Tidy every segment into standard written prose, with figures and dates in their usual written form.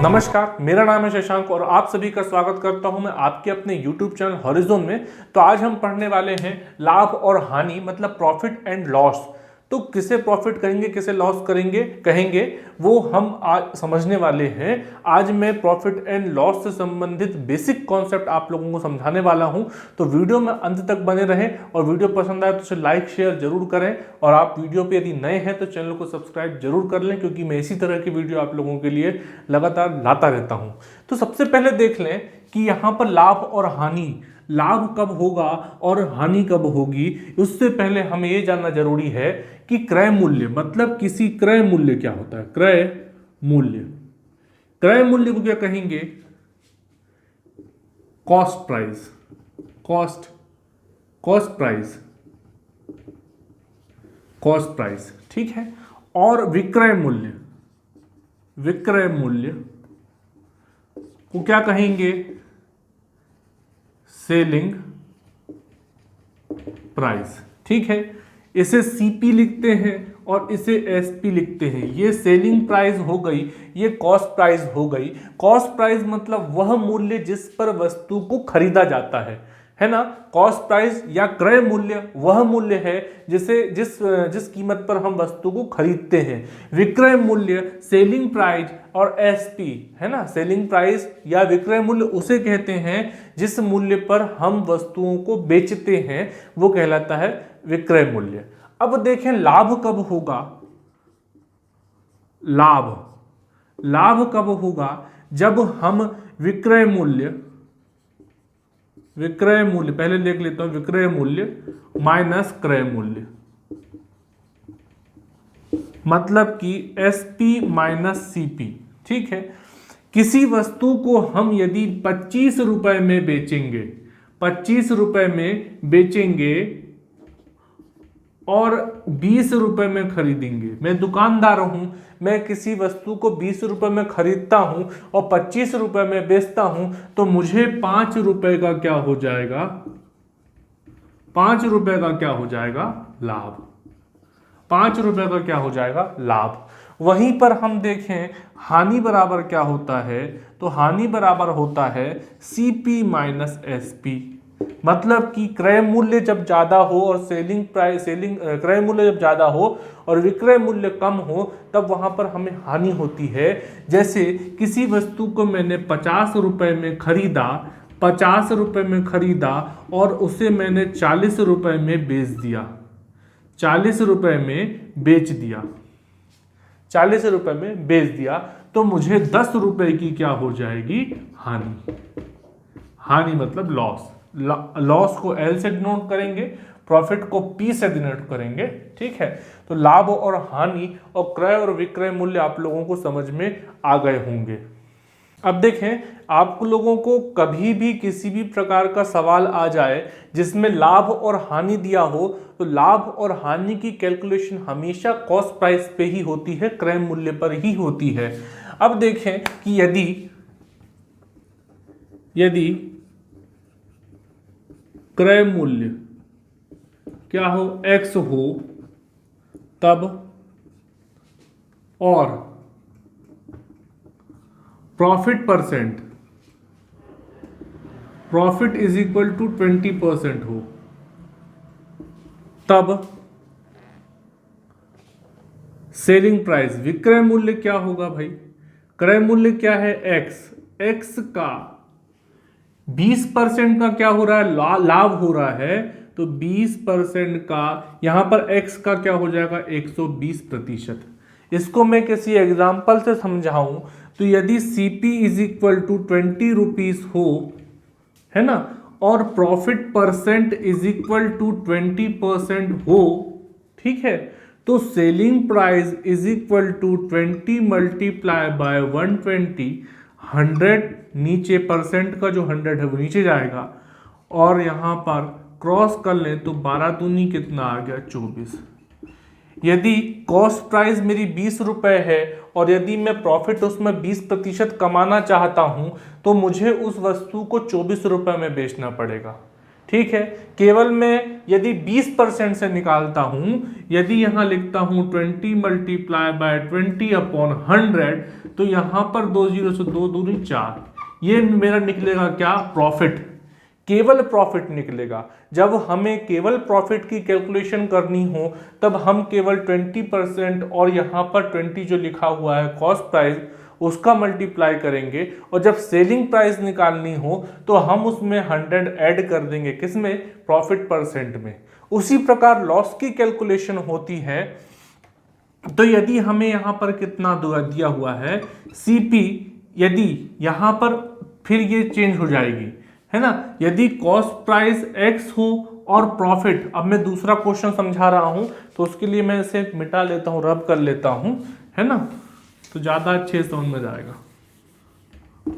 नमस्कार, मेरा नाम है शशांक और आप सभी का स्वागत करता हूं मैं आपके अपने YouTube चैनल हॉरिज़ॉन में। तो आज हम पढ़ने वाले हैं लाभ और हानि मतलब प्रॉफिट एंड लॉस। तो किसे प्रॉफिट करेंगे किसे लॉस करेंगे कहेंगे वो हम आज समझने वाले हैं। आज मैं प्रॉफिट एंड लॉस से संबंधित बेसिक कॉन्सेप्ट आप लोगों को समझाने वाला हूं। तो वीडियो में अंत तक बने रहें और वीडियो पसंद आए तो उसे लाइक शेयर जरूर करें। और आप वीडियो पे यदि नए हैं तो चैनल को सब्सक्राइब जरूर कर लें, क्योंकि मैं इसी तरह की वीडियो आप लोगों के लिए लगातार लाता रहता हूं। तो सबसे पहले देख लें कि यहां पर लाभ और हानि, लाभ कब होगा और हानि कब होगी। उससे पहले हमें यह जानना जरूरी है कि क्रय मूल्य मतलब किसी क्रय मूल्य क्या होता है। क्रय मूल्य, क्रय मूल्य को क्या कहेंगे? Cost price, cost price, cost price, ठीक है। और विक्रय मूल्य, विक्रय मूल्य को क्या कहेंगे? सेलिंग प्राइस, ठीक है। इसे सीपी लिखते हैं और इसे एसपी लिखते हैं। ये सेलिंग प्राइस हो गई, ये कॉस्ट प्राइस हो गई। कॉस्ट प्राइस मतलब वह मूल्य जिस पर वस्तु को खरीदा जाता है ना। कॉस्ट प्राइस या क्रय मूल्य वह मूल्य है जिस कीमत पर हम वस्तु को खरीदते हैं। विक्रय मूल्य सेलिंग प्राइस और एसपी है ना। सेलिंग प्राइस या विक्रय मूल्य उसे कहते हैं जिस मूल्य पर हम वस्तुओं को बेचते हैं, वो कहलाता है विक्रय मूल्य। अब देखें लाभ कब होगा। लाभ कब होगा? जब हम विक्रय मूल्य पहले देख लेता हूं, विक्रय मूल्य माइनस क्रय मूल्य मतलब कि एसपी माइनस सीपी, ठीक है। किसी वस्तु को हम यदि 25 रुपए में बेचेंगे, 25 रुपए में बेचेंगे और 20 रुपए में खरीदेंगे। मैं दुकानदार हूं, मैं किसी वस्तु को 20 रुपए में खरीदता हूं और 25 रुपए में बेचता हूं, तो मुझे 5 रुपए का क्या हो जाएगा? 5 रुपए का क्या हो जाएगा? लाभ। 5 रुपए का क्या हो जाएगा? लाभ। वहीं पर हम देखें हानि बराबर क्या होता है, तो हानि बराबर होता है सीपी माइनस एसपी। मतलब कि क्रय मूल्य जब ज्यादा हो और क्रय मूल्य जब ज्यादा हो और विक्रय मूल्य कम हो, तब वहां पर हमें हानि होती है। जैसे किसी वस्तु को मैंने 50 रुपए में खरीदा, 50 रुपए में खरीदा और उसे मैंने 40 रुपए में बेच दिया, 40 रुपए में बेच दिया, 40 रुपए में बेच दिया, तो मुझे 10 रुपए की क्या हो जाएगी? हानि। हानि मतलब लॉस। लॉस को एल से डिनोट करेंगे, प्रॉफिट को पी से डिनोट करेंगे, ठीक है। तो लाभ और हानि और क्रय और विक्रय मूल्य आप लोगों को समझ में आ गए होंगे। अब देखें, आप लोगों को कभी भी किसी भी प्रकार का सवाल आ जाए जिसमें लाभ और हानि दिया हो, तो लाभ और हानि की कैलकुलेशन हमेशा कॉस्ट प्राइस पे ही होती है, क्रय मूल्य पर ही होती है। अब देखें कि यदि क्रय मूल्य क्या हो? x हो तब, और प्रॉफिट इज इक्वल टू 20% हो तब सेलिंग प्राइस, विक्रय मूल्य क्या होगा भाई? क्रय मूल्य क्या है? x का 20% का क्या हो रहा है? लाभ हो रहा है, तो 20% का यहां पर x का क्या हो जाएगा? 120%। इसको मैं किसी एग्जाम्पल से समझाऊं तो यदि CP is equal to 20 rupees हो, है ना, और profit percent is equal to 20% हो, ठीक है, तो selling price is equal to 20 multiply by 120। 100 नीचे, परसेंट का जो 100 है वो नीचे जाएगा, और यहां पर क्रॉस कर लें तो 12 दूनी कितना आ गया? 24। यदि कॉस्ट प्राइस मेरी 20 रुपए है और यदि मैं प्रॉफिट उसमें 20% कमाना चाहता हूं, तो मुझे उस वस्तु को 24 रुपए में बेचना पड़ेगा, ठीक है। केवल मैं यदि 20% से निकालता हूं, यदि यहां लिखता हूं 20 मल्टीप्लाई बाय 20 अपॉन 100, तो यहां पर 2 जीरो से 2 दूनी 4, ये मेरा निकलेगा क्या, प्रॉफिट, केवल प्रॉफिट निकलेगा। जब हमें केवल प्रॉफिट की कैलकुलेशन करनी हो तब हम केवल 20% और यहां पर 20 जो लिखा हुआ है कॉस्ट प्राइस, उसका मल्टीप्लाई करेंगे, और जब सेलिंग प्राइस निकालनी हो तो हम उसमें 100 ऐड कर देंगे, किसमें, प्रॉफिट परसेंट में। उसी प्रकार लॉस की कैलकुलेशन होती है। तो यदि हमें यहां पर कितना दिया हुआ है, सीपी, यदि यहां पर फिर ये चेंज हो जाएगी, है ना, यदि कॉस्ट प्राइस एक्स हो और प्रॉफिट, अब मैं दूसरा क्वेश्चन समझा रहा हूं तो उसके लिए मैं इसे मिटा लेता हूं, रब कर लेता हूं, है ना, तो ज्यादा अच्छे समझ में जाएगा।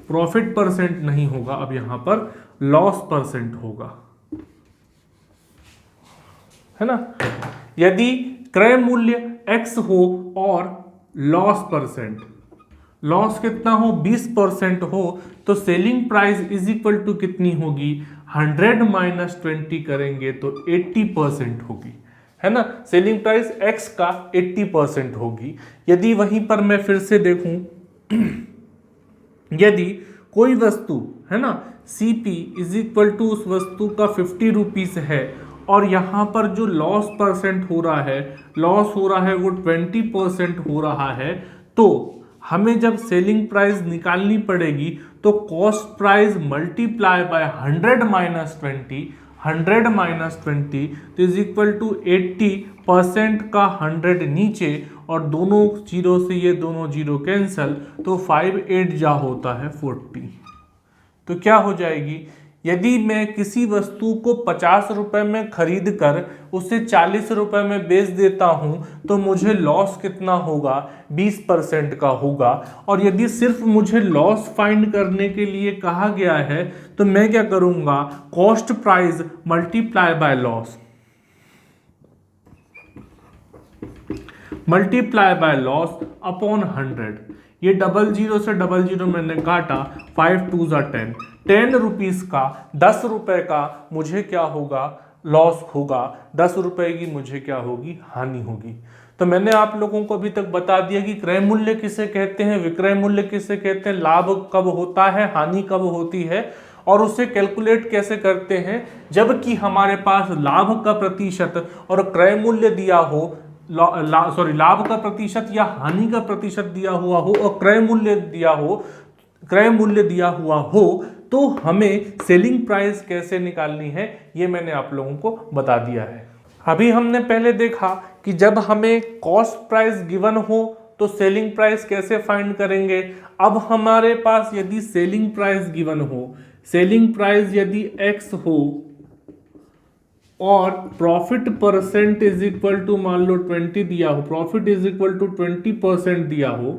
प्रॉफिट परसेंट नहीं होगा, अब यहां पर लॉस परसेंट होगा, है ना। यदि क्रय मूल्य x हो और लॉस परसेंट, लॉस कितना हो, 20% हो, तो selling price is equal to कितनी होगी, 100 माइनस 20 करेंगे तो 80% होगी, है ना। सेलिंग प्राइस x का 80% होगी। यदि वहीं पर मैं फिर से देखूं, यदि कोई वस्तु, है ना, CP इज इक्वल टू उस वस्तु का 50 रुपीज है और यहां पर जो लॉस परसेंट हो रहा है, लॉस हो रहा है वो 20% हो रहा है, तो हमें जब सेलिंग प्राइस निकालनी पड़ेगी तो cost price multiply by 100 minus 20, 100 minus 20 तो इज इक्वल टू 80% का 100 नीचे, और दोनों जीरो से ये दोनों जीरो कैंसल, तो 5 8 जा होता है 40। तो क्या हो जाएगी, यदि मैं किसी वस्तु को 50 रुपए में खरीद कर उसे 40 रुपए में बेच देता हूं तो मुझे लॉस कितना होगा, 20% का होगा। और यदि सिर्फ मुझे लॉस फाइंड करने के लिए कहा गया है तो मैं क्या करूंगा, cost price multiply by loss, multiply by loss upon 100। ये डबल जीरो से डबल जीरो मैंने काटा, 5 2 10, 10 रुपीज का 10 रुपए का मुझे क्या होगा, लॉस होगा, 10 रुपए की मुझे क्या होगी, हानि होगी। तो मैंने आप लोगों को अभी तक बता दिया कि क्रय मूल्य किसे कहते हैं, विक्रय मूल्य किसे कहते हैं, लाभ कब होता है, हानि कब होती है, और उसे कैलकुलेट कैसे करते हैं। जबकि हमारे पास लाभ का प्रतिशत और क्रय मूल्य दिया हो, लाभ का प्रतिशत या हानि का प्रतिशत दिया हुआ हो और क्रय मूल्य दिया हुआ हो, तो हमें सेलिंग प्राइस कैसे निकालनी है ये मैंने आप लोगों को बता दिया है। अभी हमने पहले देखा कि जब हमें कॉस्ट प्राइस गिवन हो तो सेलिंग प्राइस कैसे फाइंड करेंगे। अब हमारे पास यदि सेलिंग प्राइस गिवन हो, सेलिंग प्राइस यदि x हो और profit percent is equal to मान लो 20 दिया हो, प्रॉफिट इज इक्वल टू 20% दिया हो,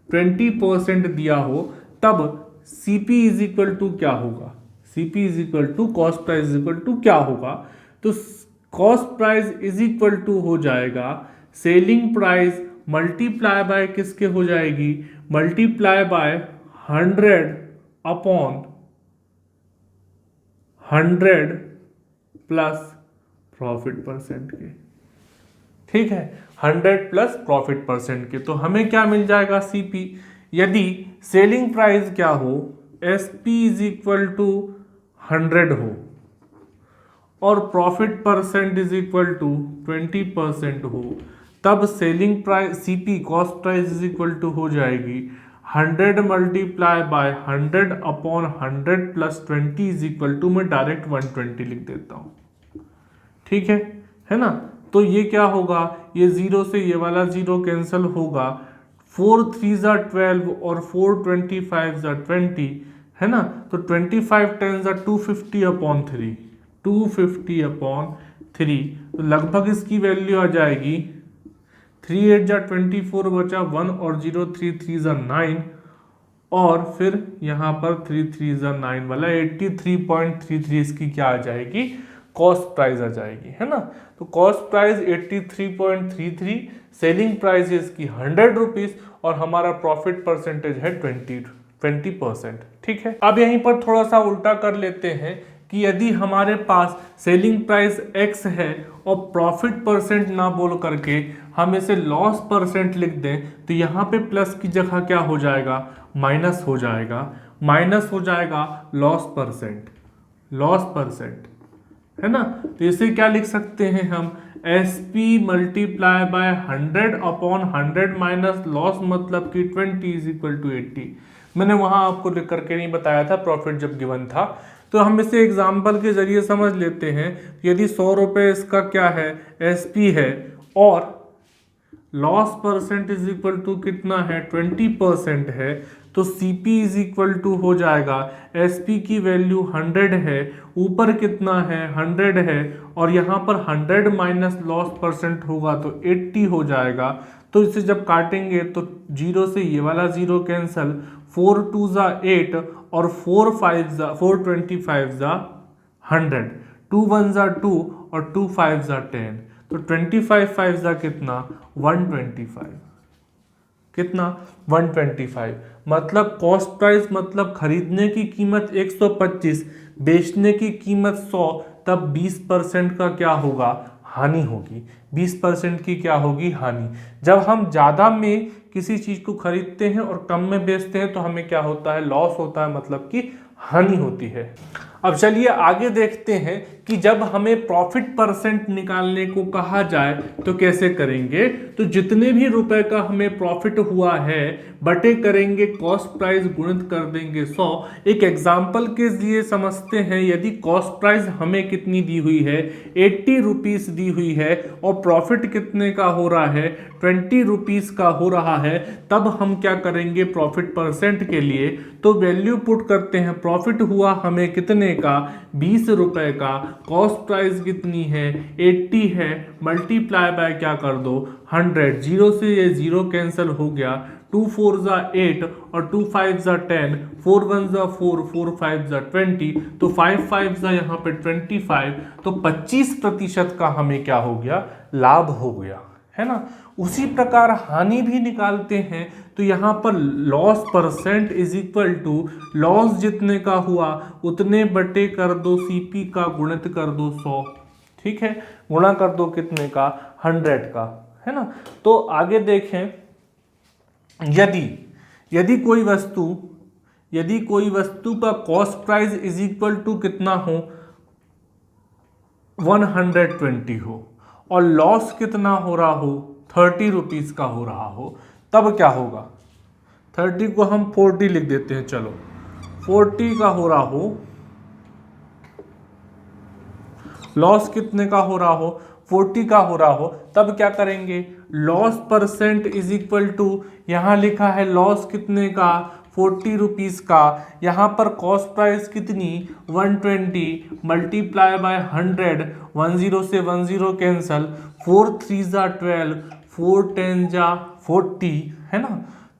20% दिया हो, तब CP इज इक्वल टू क्या होगा, CP is equal to cost price is equal to क्या होगा, तो cost price is equal to हो जाएगा सेलिंग प्राइस मल्टीप्लाई बाय किसके हो जाएगी, multiply by 100 upon 100 plus profit percent के, ठीक है, 100 प्लस प्रॉफिट परसेंट के। तो हमें क्या मिल जाएगा, CP। यदि सेलिंग प्राइस क्या हो, SP इज इक्वल टू 100 हो और profit percent is equal to 20% हो, तब selling price CP cost price is equal to हो जाएगी 100 multiply by 100 upon 100 plus 20 is equal to, मैं डायरेक्ट 120 लिख देता हूं, ठीक है ना। तो ये क्या होगा, ये जीरो से ये वाला जीरो कैंसिल होगा, 4 3 12 और 4 25 20, है ना, तो 25 10 250 अपॉन 3, 250 अपॉन 3, तो लगभग इसकी वैल्यू आ जाएगी 3 8 24 बचा 1 और 0 3 3 9, और फिर यहाँ पर 3 3 9 वाला 83.33 इसकी क्या आ जाएगी, कॉस्ट प्राइस आ जाएगी, है ना। तो कॉस्ट प्राइस 83.33, सेलिंग प्राइस इसकी 100 रुपीज और हमारा प्रॉफिट परसेंटेज है 20%, ठीक है। अब यहीं पर थोड़ा सा उल्टा कर लेते हैं कि यदि हमारे पास सेलिंग प्राइस x है और प्रॉफिट परसेंट ना बोल करके हम इसे लॉस परसेंट लिख दें, तो यहाँ पे प्लस की जगह क्या हो जाएगा, माइनस हो जाएगा, माइनस हो जाएगा लॉस परसेंट, लॉस परसेंट, है ना। तो इसे क्या लिख सकते हैं हम, SP multiply by 100 upon 100 minus loss, मतलब कि 20 इज इक्वल टू 80। मैंने वहां आपको लिख करके नहीं बताया था प्रॉफिट जब गिवन था, तो हम इसे एग्जाम्पल के जरिए समझ लेते हैं। यदि 100 रुपये इसका क्या है, SP है, और loss percent is equal to कितना है, 20% है, तो CP इज इक्वल टू हो जाएगा, SP की वैल्यू 100 है, ऊपर कितना है 100 है, और यहाँ पर 100 माइनस लॉस परसेंट होगा तो 80 हो जाएगा। तो इसे जब काटेंगे तो 0 से ये वाला 0 कैंसल, 4 2 ज़ा 8 और 4 5 ज़ा 425 ज़ा 100, 2 1 ज़ा 2 और 2 5 ज़ा 10, तो 25 5 ज़ा कितना 125, कितना 125। मतलब कॉस्ट प्राइस मतलब खरीदने की कीमत 125, बेचने की कीमत 100, तब 20% का क्या होगा, हानि होगी। 20% की क्या होगी, हानि। जब हम ज़्यादा में किसी चीज़ को खरीदते हैं और कम में बेचते हैं तो हमें क्या होता है, लॉस होता है, मतलब कि हानि होती है। अब चलिए आगे देखते हैं कि जब हमें प्रॉफिट परसेंट निकालने को कहा जाए तो कैसे करेंगे। तो जितने भी रुपए का हमें प्रॉफिट हुआ है बटे करेंगे कॉस्ट प्राइस गुणित कर देंगे 100। एक एग्जांपल के लिए समझते हैं, यदि कॉस्ट प्राइस हमें कितनी दी हुई है, 80 रुपीस दी हुई है, और प्रॉफिट कितने का हो रहा है, 20 रुपीस का हो रहा है, तब हम क्या करेंगे प्रॉफिट परसेंट के लिए, तो वैल्यू पुट करते हैं। प्रॉफिट हुआ हमें कितने का, 20 रुपए का, कॉस्ट प्राइस कितनी है 80 है, मल्टीप्लाई बाय क्या कर दो 100, 0 से ये 0 कैंसिल हो गया, 2 4 ज़ा 8 और 2 5 ज़ा 10, 4 1 ज़ा 4, 4 5 ज़ा 20, तो 5 5 ज़ा यहाँ पे 25, तो 25% का हमें क्या हो गया, लाभ हो गया, है ना। उसी प्रकार हानि भी निकालते हैं, तो यहाँ पर loss percent is equal to loss जितने का हुआ उतने बटे कर दो CP का गुणित कर दो 100, ठीक है, गुणा कर दो कितने का, 100 का, है ना। तो आगे देखें, यदि कोई वस्तु का cost price is equal to कितना हो, 120 हो, और लॉस कितना हो रहा हो, 30 रुपीस का हो रहा हो, तब क्या होगा। 30 को हम 40 लिख देते हैं, चलो 40 का हो रहा हो, लॉस कितने का हो रहा हो, 40 का हो रहा हो, तब क्या करेंगे, loss percent is equal to, यहां लिखा है लॉस कितने का, 40 रुपीस का, यहाँ पर कॉस्ट प्राइस कितनी 120, मल्टीप्लाई बाय 100, 10 से 10 कैंसल, 4 3 ज़ा 12, 4 10 ज़ा 40, है ना।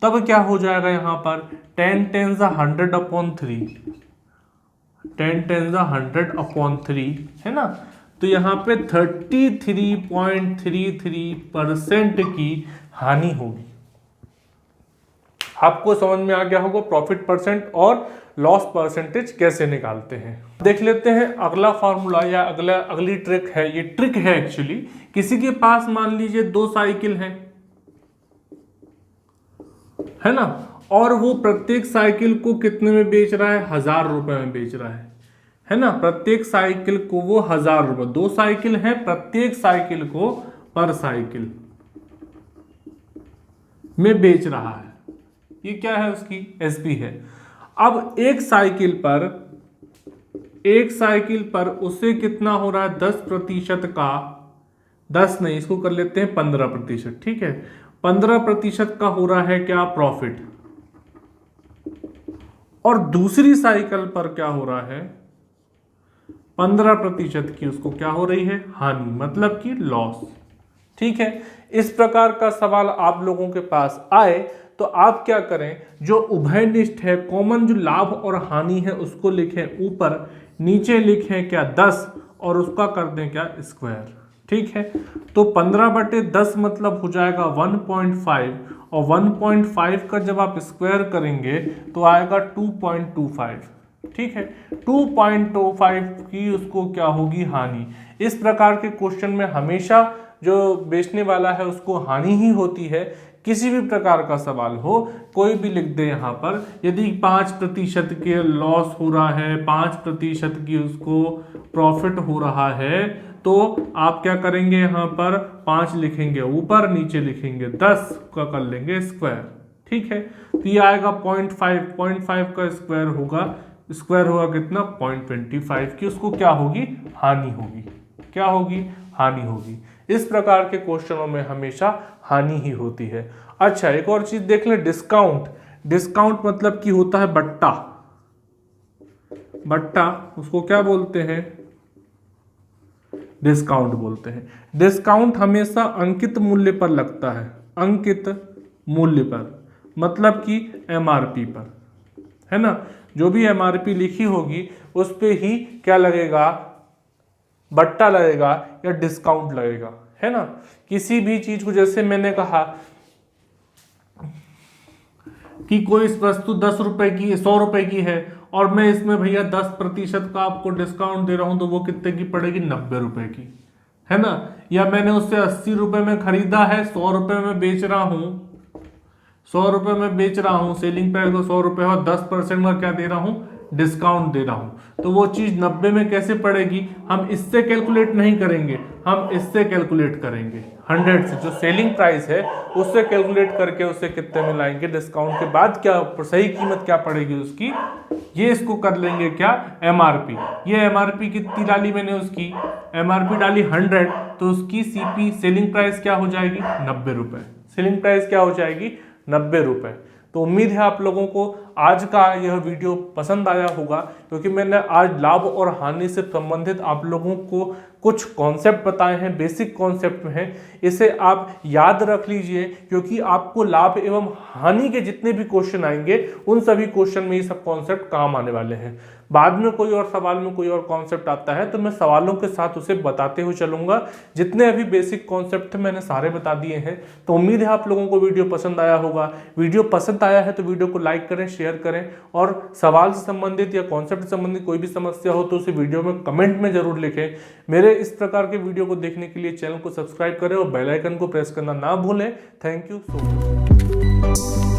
तब क्या हो जाएगा यहाँ पर 10 10 ज़ा 100 अपॉन 3, 10 10 ज़ा 100 अपॉन 3, है ना। तो यहाँ पे 33.33% की हानि होगी। आपको समझ में आ गया होगा प्रॉफिट परसेंट और लॉस परसेंटेज कैसे निकालते हैं। देख लेते हैं अगला फॉर्मूला या अगली ट्रिक है। ये ट्रिक है एक्चुअली, किसी के पास मान लीजिए 2 साइकिल हैं, है ना, और वो प्रत्येक साइकिल को कितने में बेच रहा है, 1000 रुपए में बेच रहा है ना। प्रत्येक साइकिल को वो 1000 रुपए, 2 साइकिल है, प्रत्येक साइकिल को पर साइकिल में बेच रहा है। ये क्या है, उसकी SP है। अब एक साइकिल पर उसे कितना हो रहा है, 10% का, 10 नहीं, इसको कर लेते हैं 15%, ठीक है, 15% का हो रहा है क्या, प्रॉफिट। और दूसरी साइकिल पर क्या हो रहा है, 15% की उसको क्या हो रही है, हानि, मतलब कि लॉस, ठीक है। इस प्रकार का सवाल आप लोगों के पास आए तो आप क्या करें, जो उभयनिष्ठ है, कॉमन जो लाभ और हानि है उसको लिखें ऊपर, नीचे लिखें क्या 10 और उसका कर दें क्या स्क्वायर, ठीक है। तो 15/10 मतलब हो जाएगा 1.5, और 1.5 का जब आप स्क्वायर करेंगे तो आएगा 2.25, ठीक है, 2.25 की उसको क्या होगी, हानि। इस प्रकार के क्वेश्चन में हमेशा जो बेचने वाला है उसको हानि ही होती है। किसी भी प्रकार का सवाल हो, कोई भी लिख दे यहाँ पर, यदि 5% के लॉस हो रहा है, 5% की उसको प्रॉफिट हो रहा है, तो आप क्या करेंगे, यहाँ पर 5 लिखेंगे ऊपर, नीचे लिखेंगे 10 का कर लेंगे स्क्वायर। ठीक है, तो ये आएगा 0.5 का स्क्वायर होगा कितना, 0.25 की उसको क्या होगी, हानि होगी। क्या होगी, हानि होगी। इस प्रकार के क्वेश्चनों में हमेशा हानि ही होती है। अच्छा, एक और चीज देख लें, डिस्काउंट। डिस्काउंट मतलब कि होता है बट्टा। बट्टा उसको क्या बोलते हैं, डिस्काउंट बोलते हैं। डिस्काउंट हमेशा अंकित मूल्य पर लगता है, अंकित मूल्य पर, मतलब कि एमआरपी पर, है ना। जो भी एमआरपी लिखी होगी उस पे ही क्या लगेगा, बट्टा लगेगा या डिस्काउंट लगेगा, है ना। किसी भी चीज को, जैसे मैंने कहा कि कोई इस वस्तु 10 रुपए की, 100 रुपए की है, और मैं इसमें भैया 10% का आपको डिस्काउंट दे रहा हूं, तो वो कितने की पड़ेगी, 90 रुपए की, है ना। या मैंने उससे 80 रुपए में खरीदा है, 100 रुपए में बेच रहा हूं, 100 रुपए में बेच रहा हूं, सेलिंग प्राइस को 100 रुपए और 10% का क्या दे रहा हूं, डिस्काउंट दे रहा हूं, तो वो चीज 90 में कैसे पड़ेगी, हम इससे कैलकुलेट नहीं करेंगे, हम इससे कैलकुलेट करेंगे, 100 से, जो सेलिंग प्राइस है उससे कैलकुलेट करके उससे कितने में लाएंगे, डिस्काउंट के बाद क्या सही कीमत क्या पड़ेगी उसकी, ये इसको कर लेंगे क्या, एमआरपी। ये एमआरपी कितनी डाली मैंने, उसकी एमआरपी डाली 100, तो उसकी सीपी सेलिंग प्राइस क्या हो जाएगी, 90 रुपए। सेलिंग प्राइस क्या हो जाएगी, 90 रुपए। तो उम्मीद है आप लोगों को आज का यह वीडियो पसंद आया होगा, क्योंकि मैंने आज लाभ और हानि से संबंधित आप लोगों को कुछ कॉन्सेप्ट बताए हैं, बेसिक कॉन्सेप्ट हैं। इसे आप याद रख लीजिए, क्योंकि आपको लाभ एवं हानि के जितने भी क्वेश्चन आएंगे उन सभी क्वेश्चन में ये सब कॉन्सेप्ट काम आने वाले हैं। बाद में कोई और सवाल में कोई और कॉन्सेप्ट आता है तो मैं सवालों के साथ उसे बताते हुए चलूंगा। जितने अभी बेसिक कॉन्सेप्ट थे मैंने सारे बता दिए हैं। तो उम्मीद है आप लोगों को वीडियो पसंद आया होगा। वीडियो पसंद आया है तो वीडियो को लाइक करें, शेयर करें, और सवाल से संबंधित या कॉन्सेप्ट से संबंधित कोई भी समस्या हो तो उसे वीडियो में कमेंट में जरूर लिखें। मेरे इस प्रकार के वीडियो को देखने के लिए चैनल को सब्सक्राइब करें और बेल आइकन को प्रेस करना ना भूलें। Thank you so much.